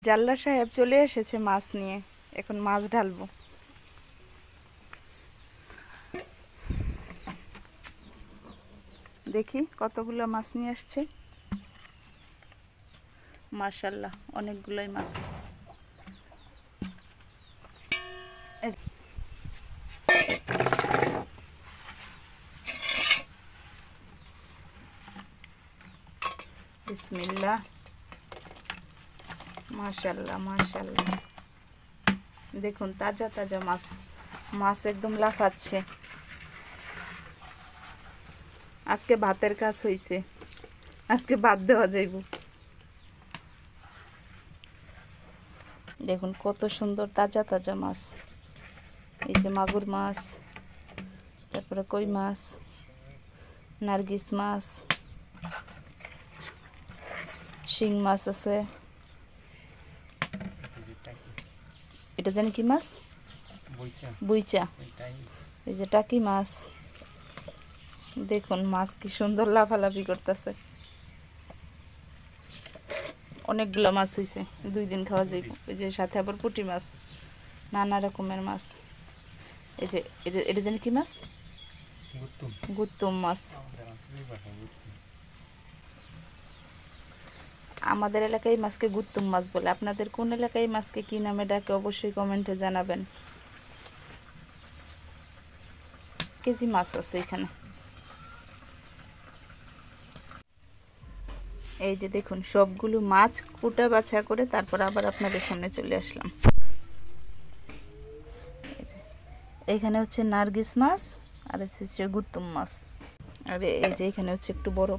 জাল্লা সাহেব চলে এসেছে মাছ নিয়ে, এখন মাছ ঢালবো। দেখি কতগুলো মাছ নিয়ে আসছে। মাশাআল্লাহ, অনেকগুলোই মাছ। বিসমিল্লাহ। মাশাআল্লাহ মাশাআল্লাহ, দেখুন তাজা তাজা মাছ। মাছ একদম লাফাচ্ছে। আজকে ভাতের কাজ হইছে, আজকে ভাত দেওয়া যাইব। দেখুন কত সুন্দর তাজা তাজা মাছ। এই যে মাগুর মাছ, তারপরে কই মাছ, নার্গিস মাছ, শিং মাছ আছে। এটা জানি কি মাছ? বুইচা। এই যে টাকি মাছ। দেখুন মাছ কি সুন্দর লাফালাফি করতেছে। অনেকগুলো মাছ হয়েছে, 2 দিন খাওয়া যাইব। এই যে সাথে আবার পুঁটি মাছ, নানা রকমের মাছ। এই যে এটা জানি কি মাছ? গুত্তুম মাছ। আমাদের এলাকায় মাছকে গুত্তুম মাছ বলে। আপনাদের কোন এলাকায় মাছকে কি নামে ডাকে অবশ্যই কমেন্টে জানাবেন। কেজি মাছ আছে এখানে। এই যে দেখুন সবগুলো মাছ কুটা বাছা করে তারপর আবার আপনাদের সামনে চলে আসলাম। এখানে হচ্ছে নার্গিস মাছ, আর হচ্ছে গুত্তুম মাছ। আর এই যে এখানে হচ্ছে একটু বড়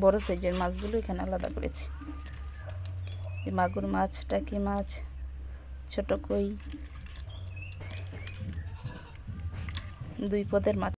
বড় সাইজের মাছগুলো এখানে আলাদা করেছি। মাগুর মাছ, টাকি মাছ, ছোট কই, 2 পদের মাছ।